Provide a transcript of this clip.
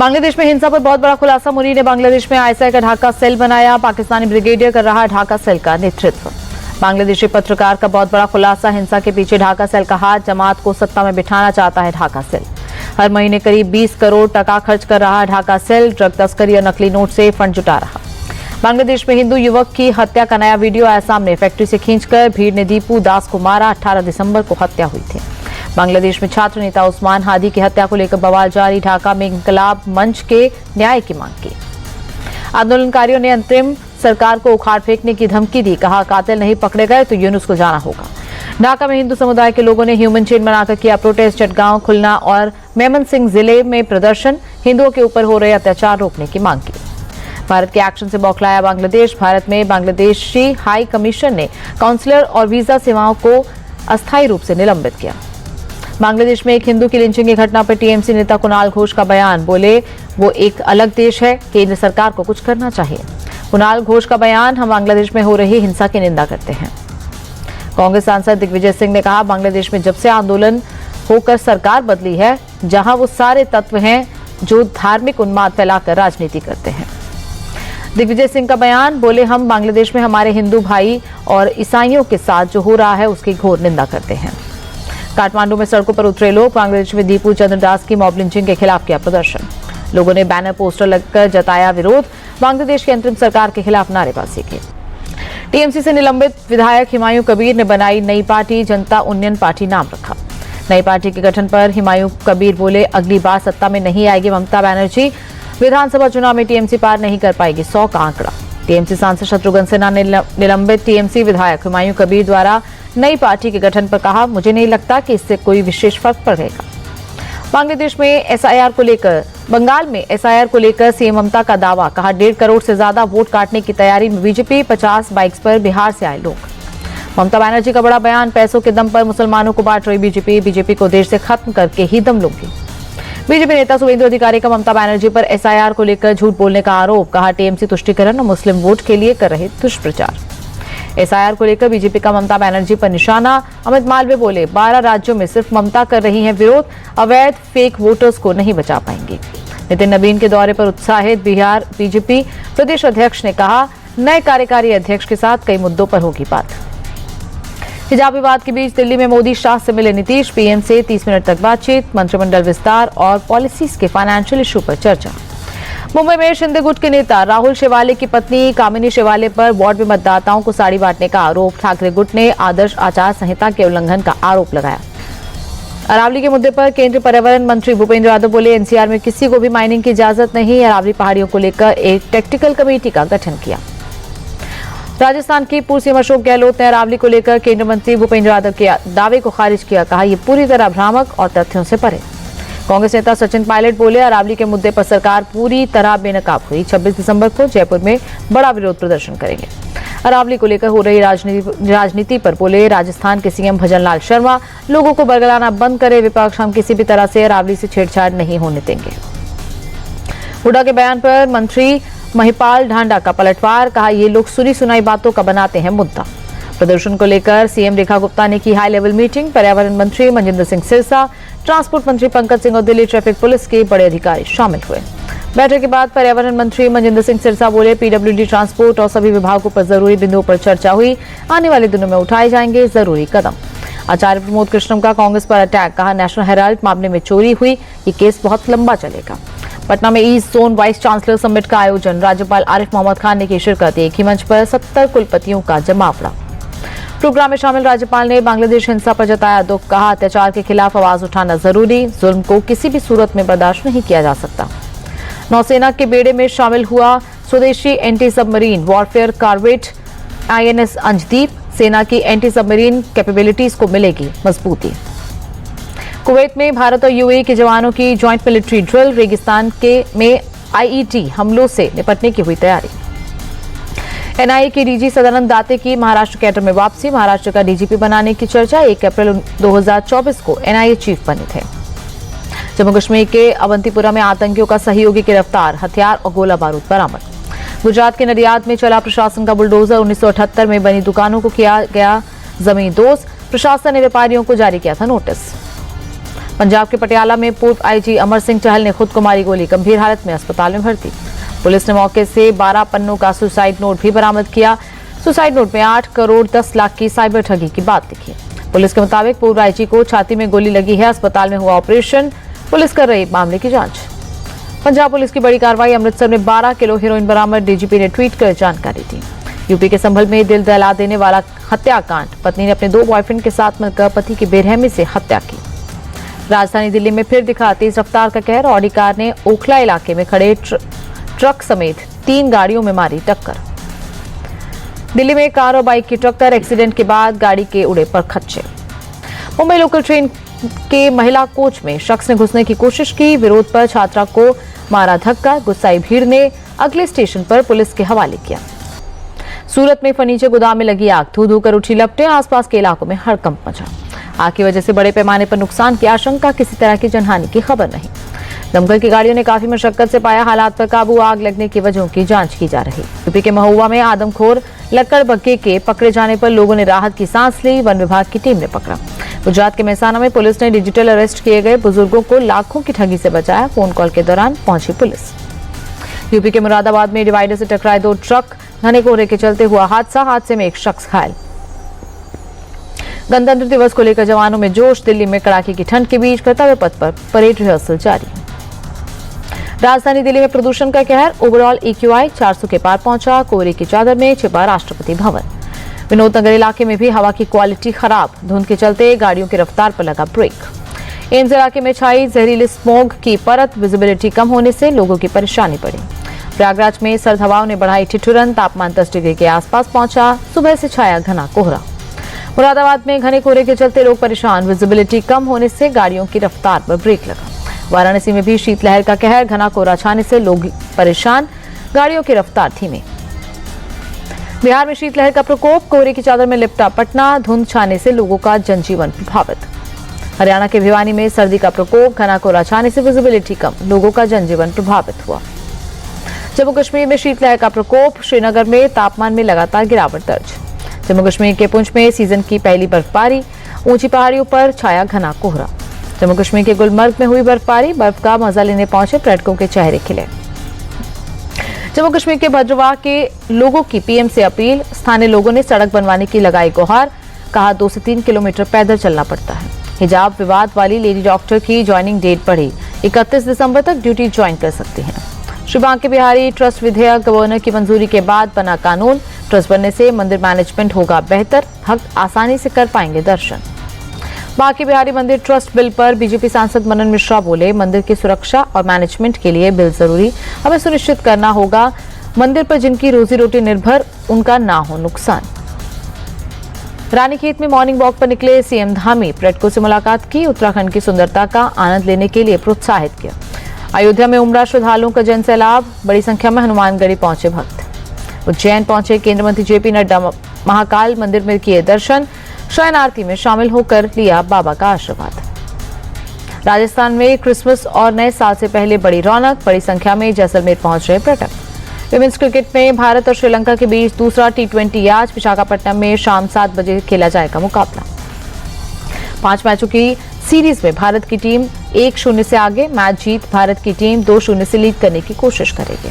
बांग्लादेश में हिंसा पर बहुत बड़ा खुलासा। मुरी ने बांग्लादेश में आईएसआई का ढाका सेल बनाया। पाकिस्तानी ब्रिगेडियर कर रहा ढाका सेल का नेतृत्व। बांग्लादेशी पत्रकार का बहुत बड़ा खुलासा। हिंसा के पीछे ढाका सेल का हाथ। जमात को सत्ता में बिठाना चाहता है ढाका सेल। हर महीने करीब 20 करोड़ टका खर्च कर रहा ढाका सेल। ड्रग तस्करी और नकली नोट से फंड जुटा रहा। बांग्लादेश में हिंदू युवक की हत्या का नया वीडियो आया सामने। फैक्ट्री से खींचकर भीड़ ने दीपू दास को मारा। 18 दिसंबर को हत्या हुई थी। बांग्लादेश में छात्र नेता उस्मान हादी की हत्या को लेकर बवाल जारी। ढाका में इंकलाब मंच के न्याय की मांग की। आंदोलनकारियों ने अंतरिम सरकार को उखाड़ फेंकने की धमकी दी। कहा कातिल नहीं पकड़े गए तो यूनुस को जाना होगा। ढाका में हिंदू समुदाय के लोगों ने ह्यूमन चेन बनाकर किया प्रोटेस्ट। चटगांव, खुलना और मेमन सिंह जिले में प्रदर्शन। हिंदुओं के ऊपर हो रहे अत्याचार रोकने की मांग की। भारत के एक्शन से बौखलाया बांग्लादेश। भारत में बांग्लादेशी हाई कमीशन ने काउंसलर और वीजा सेवाओं को अस्थायी रूप से निलंबित किया। बांग्लादेश में एक हिंदू की लिंचिंग की घटना पर टीएमसी नेता कुणाल घोष का बयान। बोले वो एक अलग देश है, केंद्र सरकार को कुछ करना चाहिए। कुणाल घोष का बयान। हम बांग्लादेश में हो रही हिंसा की निंदा करते हैं। कांग्रेस सांसद दिग्विजय सिंह ने कहा बांग्लादेश में जब से आंदोलन होकर सरकार बदली है, जहां वो सारे तत्व हैं जो धार्मिक उन्माद फैलाकर राजनीति करते हैं। दिग्विजय सिंह का बयान। बोले हम बांग्लादेश में हमारे हिंदू भाई और ईसाइयों के साथ जो हो रहा है उसकी घोर निंदा करते हैं। काठमांडू में सड़कों पर उतरे लोग। बांग्लादेश में दीपू चंद्र दास की मॉब लिंचिंग के खिलाफ किया प्रदर्शन। लोगों ने बैनर पोस्टर लगकर जताया विरोध। बांग्लादेश की अंतरिम सरकार के खिलाफ नारेबाजी की। टीएमसी से निलंबित विधायक हुमायूं कबीर ने बनाई नई पार्टी। जनता उन्नयन पार्टी नाम रखा। नई पार्टी के गठन पर हुमायूं कबीर बोले अगली बार सत्ता में नहीं आएगी ममता बनर्जी। विधानसभा चुनाव में टीएमसी पार नहीं कर पाएगी 100 का आंकड़ा। टीएमसी सांसद शत्रुघ्न सिन्हा ने निलंबित टीएमसी विधायक हुमायूं कबीर द्वारा नई पार्टी के गठन पर कहा मुझे नहीं लगता कि इससे कोई विशेष फर्क पड़ेगा। बांग्लादेश में एसआईआर को लेकर बंगाल में एसआईआर को लेकर सीएम ममता का दावा। कहा 1.5 करोड़ से ज्यादा वोट काटने की तैयारी में बीजेपी। 50 बाइक्स पर बिहार से आए लोग। ममता बनर्जी का बड़ा बयान। पैसों के दम पर मुसलमानों को बांट रही बीजेपी को देश से खत्म करके ही दम लूंगी। बीजेपी नेता शुभेंदु अधिकारी का ममता बनर्जी पर एसआईआर को लेकर झूठ बोलने का आरोप। कहा टीएमसी तुष्टीकरण और मुस्लिम वोट के लिए कर रहे दुष्प्रचार। एसआईआर को लेकर बीजेपी का ममता बनर्जी पर निशाना। अमित मालवीय बोले 12 राज्यों में सिर्फ ममता कर रही हैं विरोध। अवैध फेक वोटर्स को नहीं बचा पाएंगे। नितिन नवीन के दौरे पर उत्साहित बिहार बीजेपी प्रदेश अध्यक्ष ने कहा नए कार्यकारी अध्यक्ष के साथ कई मुद्दों पर होगी बात। हिजाब विवाद के बीच दिल्ली में मोदी शाह से मिले नीतीश। पीएम से 30 मिनट तक बातचीत। मंत्रिमंडल विस्तार और पॉलिसीज के फाइनेंशियल इशू पर चर्चा। मुंबई में शिंदे गुट के नेता राहुल शेवाले की पत्नी कामिनी शेवाले पर वार्ड में मतदाताओं को साड़ी बांटने का आरोप। ठाकरे गुट ने आदर्श आचार संहिता के उल्लंघन का आरोप लगाया। अरावली के मुद्दे पर केंद्रीय पर्यावरण मंत्री भूपेंद्र यादव बोले एनसीआर में किसी को भी माइनिंग की इजाजत नहीं। अरावली पहाड़ियों को लेकर एक टेक्निकल कमेटी का गठन किया। राजस्थान की पूर्व सीएम अशोक गहलोत ने अरावली को लेकर केंद्रीय मंत्री भूपेंद्र यादव के दावे को खारिज किया। कहा यह पूरी तरह भ्रामक और तथ्यों से परे। कांग्रेस नेता सचिन पायलट बोले अरावली के मुद्दे पर सरकार पूरी तरह बेनकाब हुई। 26 दिसंबर को जयपुर में बड़ा विरोध प्रदर्शन करेंगे। अरावली को लेकर हो रही राजनीति पर बोले राजस्थान के सीएम भजनलाल शर्मा लोगों को बरगलाना बंद करे। विपक्ष हम किसी भी तरह से अरावली से छेड़छाड़ नहीं होने देंगे। हुड्डा के बयान पर मंत्री महिपाल ढांडा का पलटवार। कहा ये लोग सुनी सुनाई बातों का बनाते हैं मुद्दा। प्रदर्शन को लेकर सीएम रेखा गुप्ता ने की हाई लेवल मीटिंग। पर्यावरण मंत्री मनजिंदर सिंह सिरसा, ट्रांसपोर्ट मंत्री पंकज सिंह और दिल्ली ट्रैफिक पुलिस के बड़े अधिकारी शामिल हुए। बैठक के बाद पर्यावरण मंत्री मनजिंदर सिंह सिरसा बोले पीडब्ल्यूडी, ट्रांसपोर्ट और सभी विभागों पर जरूरी बिंदुओं पर चर्चा हुई। आने वाले दिनों में उठाए जाएंगे जरूरी कदम। आचार्य प्रमोद कृष्णम का कांग्रेस पर अटैक। कहा नेशनल हेराल्ड मामले में चोरी हुई, ये केस बहुत लंबा चलेगा। पटना में east zone vice chancellor summit का आयोजन। राज्यपाल आरिफ मोहम्मद खान ने की शिरकत। एक ही मंच पर 70 कुलपतियों का जमावड़ा। प्रोग्राम में शामिल राज्यपाल ने बांग्लादेश हिंसा पर जताया दुख। कहा अत्याचार के खिलाफ आवाज उठाना जरूरी। जुल्म को किसी भी सूरत में बर्दाश्त नहीं किया जा सकता। नौसेना के बेड़े में शामिल हुआ स्वदेशी anti submarine warfare corvette INS Anjadip. सेना की एंटी सबमरीन कैपेबिलिटीज को मिलेगी मजबूती। कुवैत में भारत और यूएई के जवानों की ज्वाइंट मिलिट्री ड्रिल। रेगिस्तान में आईईडी हमलों से निपटने की हुई तैयारी। एनआईए के डीजी सदानंद दाते की महाराष्ट्र कैडर में वापसी। महाराष्ट्र का डीजीपी बनाने की चर्चा। 1 अप्रैल 2024 को एनआईए चीफ बने थे। जम्मू कश्मीर के अवंतीपुरा में आतंकियों का सहयोगी गिरफ्तार। हथियार और गोला बारूद बरामद। गुजरात के नडियाद में चला प्रशासन का बुलडोजर। 1978 में बनी दुकानों को किया गया जमींदोज। प्रशासन ने व्यापारियों को जारी किया था नोटिस। पंजाब के पटियाला में पूर्व आईजी अमर सिंह चहल ने खुद को मारी गोली, गंभीर हालत में अस्पताल में भर्ती। पुलिस ने मौके से 12 पन्नों का सुसाइड नोट भी बरामद किया। सुसाइड नोट में 8 करोड़ 10 लाख की साइबर ठगी की बात लिखी। पुलिस के मुताबिक पूर्व आईजी को छाती में गोली लगी है, अस्पताल में हुआ ऑपरेशन, पुलिस कर रही मामले की जांच। पंजाब पुलिस की बड़ी कार्रवाई, अमृतसर में 12 किलो हेरोइन बरामद, डीजीपी ने ट्वीट कर जानकारी दी। यूपी के संभल में दिल दहला देने वाला हत्याकांड, पत्नी ने अपने 2 बॉयफ्रेंड के साथ मिलकर पति की बेरहमी से हत्या की। राजधानी दिल्ली में फिर दिखा तेज रफ्तार का कहर, ऑडी कार ने ओखला इलाके में खड़े ट्रक समेत 3 गाड़ियों में मारी टक्कर। दिल्ली में कार और बाइक की टक्कर, एक्सीडेंट के बाद गाड़ी के उड़े पर खच्चे। मुंबई लोकल ट्रेन के महिला कोच में शख्स ने घुसने की कोशिश की, विरोध पर छात्रा को मारा धक्का, गुस्साई भीड़ ने अगले स्टेशन पर पुलिस के हवाले किया। सूरत में फर्नीचर गोदाम में लगी आग, धू धू कर उठी लपटें, आसपास के इलाकों में हड़कंप मचा। आग की वजह से बड़े पैमाने पर नुकसान की आशंका, किसी तरह की जनहानि की खबर नहीं। दमकल की गाड़ियों ने काफी मशक्कत से पाया हालात पर काबू, आग लगने की वजहों की जांच की जा रही। यूपी के महुआ में आदमखोर लक्कड़ बग्घे के पकड़े जाने पर लोगों ने राहत की सांस ली, वन विभाग की टीम ने पकड़ा। गुजरात के मेहसाना में पुलिस ने डिजिटल अरेस्ट किए गए बुजुर्गों को लाखों की ठगी से बचाया, फोन कॉल के दौरान पहुंची पुलिस। यूपी के मुरादाबाद में डिवाइडर से टकराए 2 ट्रक, घने कोहरे के चलते हुआ हादसे में एक शख्स घायल। गणतंत्र दिवस को लेकर जवानों में जोश, दिल्ली में कड़ाके की ठंड के बीच कर्तव्य पथ पर परेड रिहर्सल जारी। राजधानी दिल्ली में प्रदूषण का कहर, ओवरऑल EQI 400 के पार पहुंचा, कोहरे की चादर में छिपा राष्ट्रपति भवन। विनोद नगर इलाके में भी हवा की क्वालिटी खराब, धुंध के चलते गाड़ियों की रफ्तार पर लगा ब्रेक। एम्स इलाके में छाई जहरीली स्मोग की परत, विजिबिलिटी कम होने से लोगों की परेशानी बढ़ी। प्रयागराज में सर्द हवाओं ने बढ़ाई ठिठुरन, तापमान 10 डिग्री के आसपास पहुंचा, सुबह से छाया घना कोहरा। मुरादाबाद में घने कोहरे के चलते लोग परेशान, विजिबिलिटी कम होने से गाड़ियों की रफ्तार पर ब्रेक लगा। वाराणसी में भी शीतलहर का कहर, घना कोहरा छाने से लोग परेशान, गाड़ियों की रफ्तार धीमी। बिहार में शीतलहर का प्रकोप, कोहरे की चादर में लिपटा पटना, धुंध छाने से लोगों का जनजीवन प्रभावित। हरियाणा के भिवानी में सर्दी का प्रकोप, घना कोहरा छाने से विजिबिलिटी कम, लोगों का जनजीवन प्रभावित हुआ। जम्मू कश्मीर में शीतलहर का प्रकोप, श्रीनगर में तापमान में लगातार गिरावट दर्ज। जम्मू कश्मीर के पुंछ में सीजन की पहली बर्फबारी, ऊंची पहाड़ियों पर छाया घना कोहरा। जम्मू कश्मीर के गुलमर्ग में हुई बर्फबारी, बर्फ का मजा लेने पहुंचे पर्यटकों के चेहरे खिले। जम्मू कश्मीर के भद्रवाह के लोगों की पीएम से अपील, स्थानीय लोगों ने सड़क बनवाने की लगाई गुहार, कहा 2 से 3 किलोमीटर पैदल चलना पड़ता है। हिजाब विवाद वाली लेडी डॉक्टर की ज्वाइनिंग डेट बढ़ी, 31 दिसंबर तक ड्यूटी ज्वाइन कर सकती हैं। श्री बांके बिहारी ट्रस्ट विधेयक, गवर्नर की मंजूरी के बाद बना कानून, ट्रस्ट बनने से मंदिर मैनेजमेंट होगा बेहतर, भक्त आसानी से कर पाएंगे दर्शन। बांके बिहारी मंदिर ट्रस्ट बिल पर बीजेपी सांसद मनन मिश्रा बोले, मंदिर की सुरक्षा और मैनेजमेंट के लिए बिल जरूरी, हमें सुनिश्चित करना होगा मंदिर पर जिनकी रोजी रोटी निर्भर, उनका ना हो नुकसान। रानीखेत में मॉर्निंग वॉक पर निकले सीएम धामी, पर्यटकों से मुलाकात की, उत्तराखंड की सुंदरता का आनंद लेने के लिए प्रोत्साहित किया। अयोध्या में उमड़ा श्रद्धालुओं का जन सैलाब, बड़ी संख्या में हनुमानगढ़ी पहुंचे भक्त। उज्जैन पहुंचे केंद्रीय मंत्री जेपी नड्डा, महाकाल मंदिर में किए दर्शन, शयन आरती में शामिल होकर लिया बाबा का आशीर्वाद। राजस्थान में क्रिसमस और नए साल से पहले बड़ी रौनक, बड़ी संख्या में जैसलमेर पहुंच रहे पर्यटक। विमेंस क्रिकेट में भारत और श्रीलंका के बीच दूसरा T20 आज विशाखापट्टनम में शाम 7 बजे खेला जाएगा मुकाबला। 5 मैचों की सीरीज में भारत की टीम 1-0 से आगे, मैच जीत भारत की टीम 2-0 से लीड करने की कोशिश करेगी।